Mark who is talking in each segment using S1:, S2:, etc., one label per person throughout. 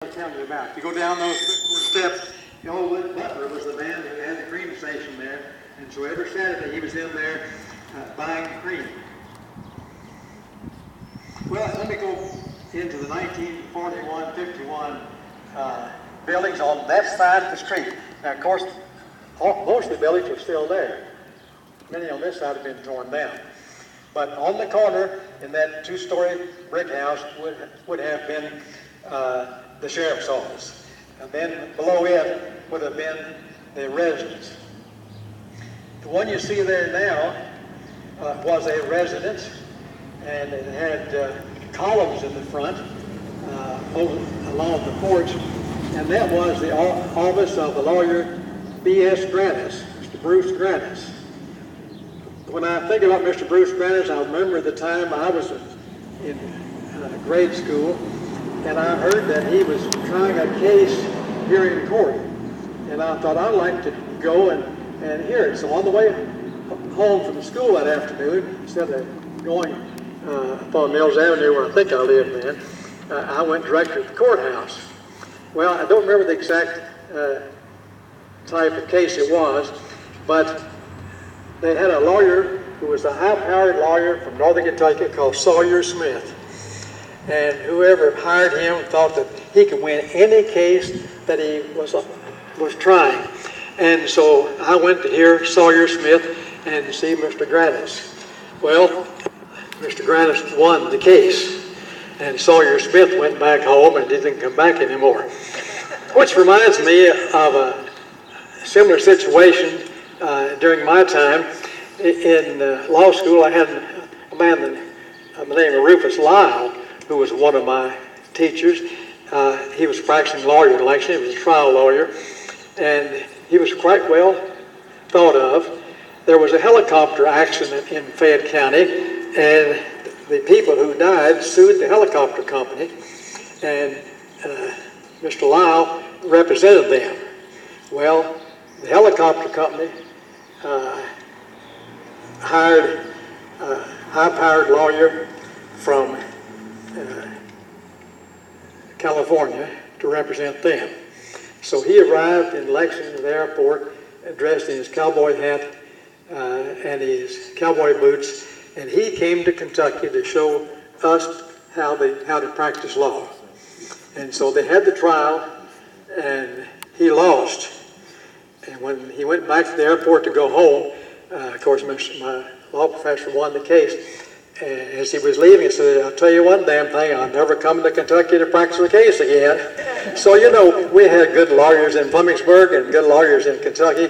S1: I'm telling you about. If you go down those steps, the old Butler was the man who had the cream station there, and so every Saturday he was in there buying cream. Well, let me go into the 1941-51 buildings on that side of the street. Now, of course, most of the buildings are still there. Many on this side have been torn down. But on the corner in that two-story brick house would have been the sheriff's office. And then below it would have been the residence. The one you see there now was a residence, and it had columns in the front along the porch, and that was the office of the lawyer B.S. Grannis, Mr. Bruce Grannis. When I think about Mr. Bruce Grannis, I remember the time I was in grade school, and I heard that he was trying a case here in court, and I thought I'd like to go and hear it. So on the way home from school that afternoon, instead of going up on Mills Avenue where I think I lived then, I went direct to the courthouse. Well, I don't remember the exact type of case it was, but they had a lawyer who was a high-powered lawyer from northern Kentucky called Sawyer Smith. And whoever hired him thought that he could win any case that he was trying. And so I went to hear Sawyer Smith and see Mr. Grannis. Well, Mr. Grannis won the case, and Sawyer Smith went back home and didn't come back anymore. Which reminds me of a similar situation during my time. In law school, I had a man by the name of Rufus Lyle, who was one of my teachers. He was a practicing lawyer in Lexington. He was a trial lawyer, and he was quite well thought of. There was a helicopter accident in Fayette County, and the people who died sued the helicopter company, and Mr. Lyle represented them. Well, the helicopter company hired a high-powered lawyer from California to represent them. So he arrived in Lexington at the airport dressed in his cowboy hat and his cowboy boots, and he came to Kentucky to show us how to practice law. And so they had the trial, and he lost. And when he went back to the airport to go home, of course, my law professor won the case. And as he was leaving, he said, "I'll tell you one damn thing, I'll never come to Kentucky to practice a case again." So, you know, we had good lawyers in Flemingsburg and good lawyers in Kentucky,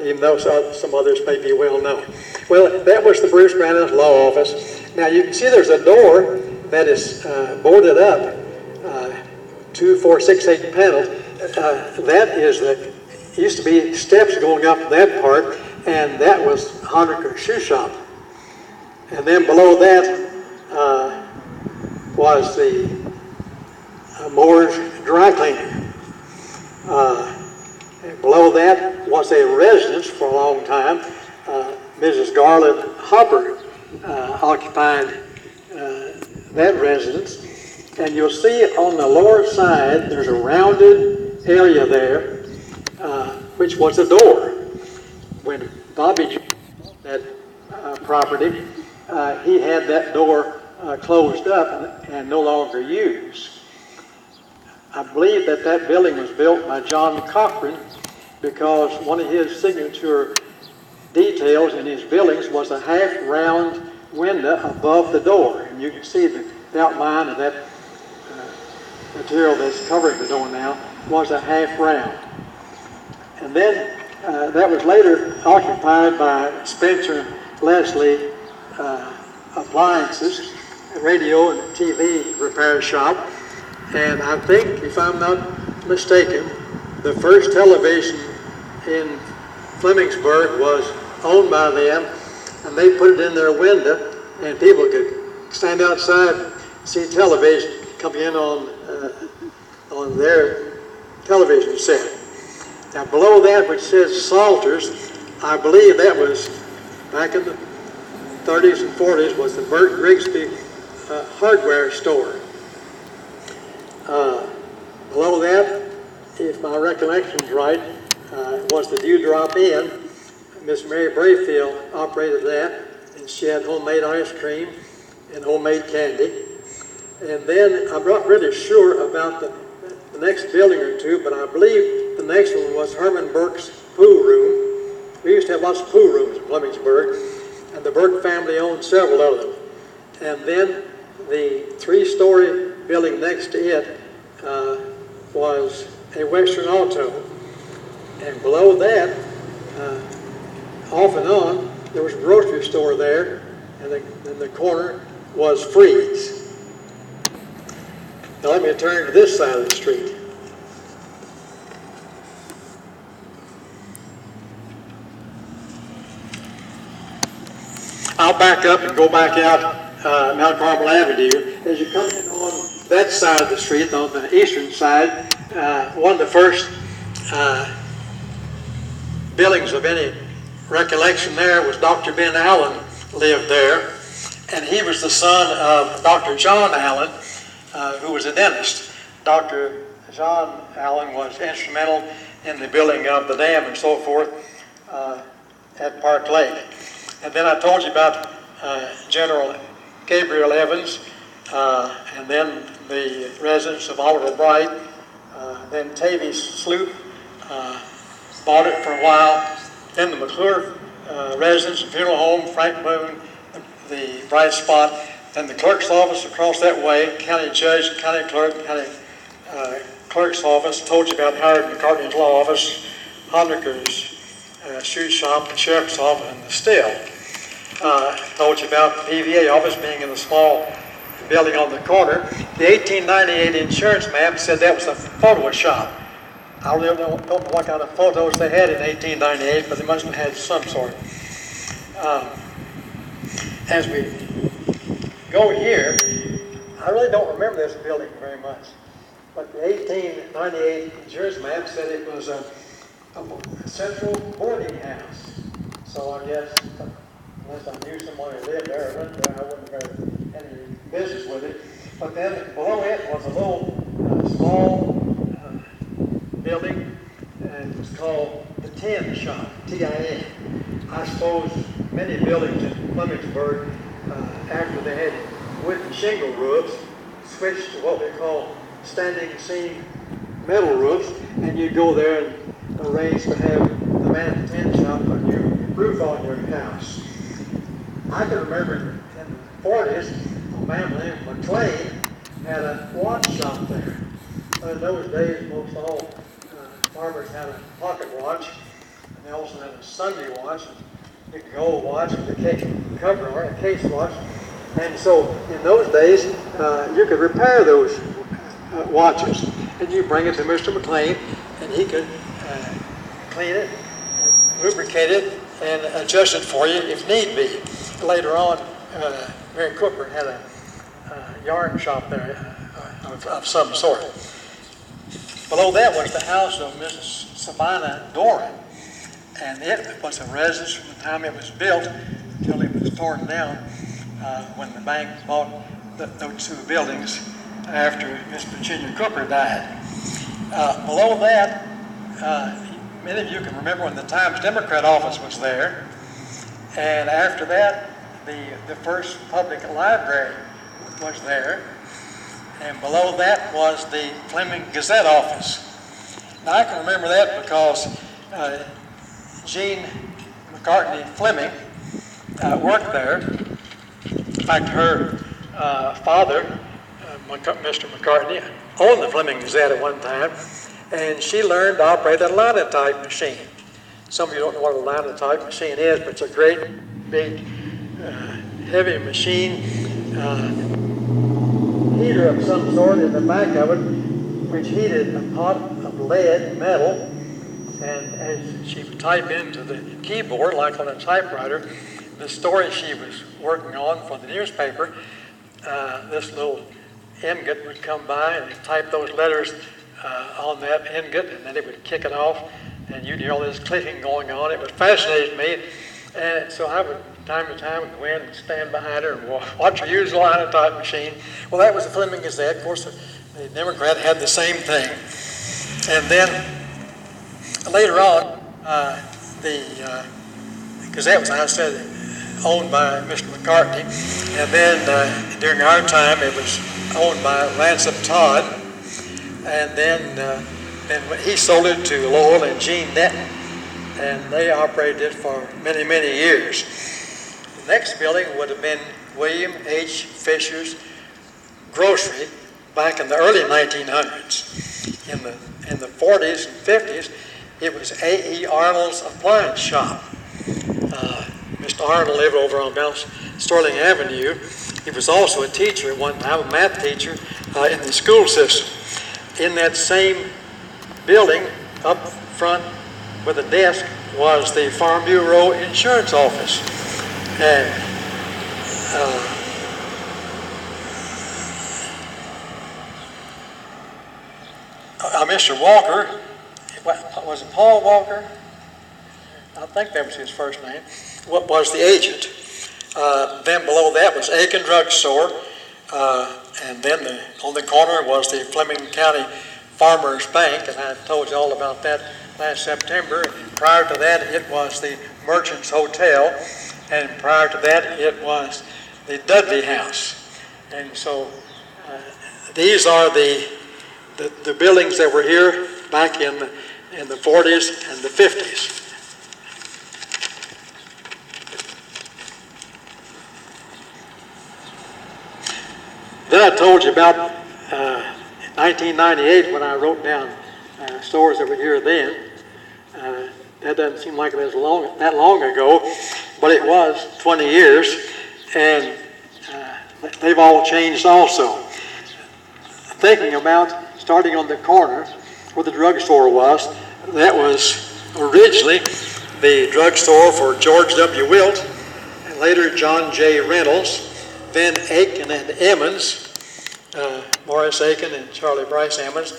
S1: even though some others may be well known. Well, that was the Bruce Grannis Law Office. Now, you can see there's a door that is boarded up, 2, 4, 6, 8 panels. That used to be steps going up that part, and that was Honaker's shoe shop. And then below that was the Moore's dry cleaning. And below that was a residence for a long time. Mrs. Garland Hopper occupied that residence. And you'll see on the lower side, there's a rounded area there, which was a door. When Bobby bought that property, he had that door closed up and no longer used. I believe that building was built by John Cochran because one of his signature details in his buildings was a half-round window above the door. And you can see the outline of that material that's covering the door now was a half-round. And then that was later occupied by Spencer Leslie Appliances, a radio and TV repair shop. And I think, if I'm not mistaken, the first television in Flemingsburg was owned by them, and they put it in their window, and people could stand outside and see television coming in on their television set. Now below that, which says Salters, I believe that was back in the 30s and 40s, was the Burt Grigsby hardware store. Below below that, if my recollection is right, was the Dewdrop Inn. Miss Mary Brayfield operated that, and she had homemade ice cream and homemade candy. And then I'm not really sure about the next building or two, but I believe the next one was Herman Burke's pool room. We used to have lots of pool rooms in Flemingsburg, and the Burke family owned several of them. And then the three-story building next to it was a Western Auto. And below that, off and on, there was a grocery store there, and in the corner was Freeze. Now let me turn to this side of the street. I'll back up and go back out Mount Carmel Avenue. As you come in on that side of the street, on the eastern side, one of the first buildings of any recollection there was Dr. Ben Allen lived there, and he was the son of Dr. John Allen, who was a dentist. Dr. John Allen was instrumental in the building of the dam and so forth at Park Lake. And then I told you about General Gabriel Evans, and then the residence of Oliver Bright. Then Tavy Sloop bought it for a while. Then the McClure residence and funeral home, Frank Boone, the Bright Spot. Then the clerk's office across that way, county judge, county clerk, county clerk's office. Told you about Howard McCartney's law office, Honaker's shoe shop, the sheriff's office, and the still. Told you about the PVA office being in the small building on the corner. The 1898 insurance map said that was a photo shop. I really don't know what kind of photos they had in 1898, but they must have had some sort. As we go here, I really don't remember this building very much, but the 1898 insurance map said it was a central boarding house. So I guess, unless I knew someone who lived there or lived there, I wouldn't have any business with it. But then below it was a little small building, and it was called the Tin Shop, T-I-N. I suppose many buildings in Flemingsburg, after they had wooden shingle roofs, switched to what we call standing seam metal roofs, and you'd go there and arrange to have the man at the tin shop put your roof on your house. I can remember in the 40s, a man named McLean had a watch shop there. In those days, most all farmers had a pocket watch, and they also had a Sunday watch, a gold watch with a cover on it, a case watch. And so in those days, you could repair those watches, and you bring it to Mr. McLean, and he could clean it, lubricate it, and adjust it for you if need be. Later on, Mary Cooper had a yarn shop there of some sort. Below that was the house of Mrs. Sabina Doran, and it was a residence from the time it was built until it was torn down when the bank bought those two buildings after Miss Virginia Cooper died. Below that, many of you can remember when the Times Democrat office was there, and after that, the first public library was there, and below that was the Fleming Gazette office. Now I can remember that because Jean McCartney Fleming worked there. In fact, her father, Mr. McCartney, owned the Fleming Gazette at one time, and she learned to operate a linotype machine. Some of you don't know what a linotype machine is, but it's a great, big, heavy machine, heater of some sort in the back of it, which heated a pot of lead metal, and as she would type into the keyboard, like on a typewriter, the story she was working on for the newspaper, this little ingot would come by and type those letters on that ingot, and then it would kick it off, and you'd hear all this clicking going on. It was fascinating me, and so I would, time to time, go in and stand behind her and watch her use the linotype machine. Well, that was the Fleming Gazette. Of course, the Democrat had the same thing. And then later on, the Gazette was, I said, owned by Mr. McCartney. And then during our time, it was owned by Ransom Todd. And then he sold it to Lowell and Gene Netton. And they operated it for many, many years. The next building would have been William H. Fisher's Grocery back in the early 1900s. In the 40s and 50s, it was A.E. Arnold's Appliance Shop. Mr. Arnold lived over on Sterling Avenue. He was also a teacher at one time, a math teacher in the school system. In that same building, up front with a desk, was the Farm Bureau Insurance Office. And Mr. Walker, was it Paul Walker? I think that was his first name. What was the agent? Then below that was Aiken Drug Store, and then on the corner was the Fleming County Farmers Bank, and I told you all about that last September. Prior to that, it was the Merchants Hotel, and prior to that, it was the Dudley House. And so these are the buildings that were here back in the 40s and the 50s. Then I told you about 1998 when I wrote down stores that were here then. That doesn't seem like it was that long ago, but it was 20 years, and they've all changed also. Thinking about starting on the corner where the drugstore was, that was originally the drugstore for George W. Wilt, and later John J. Reynolds, then Aiken and Emmons, Morris Aiken and Charlie Bryce Emmons,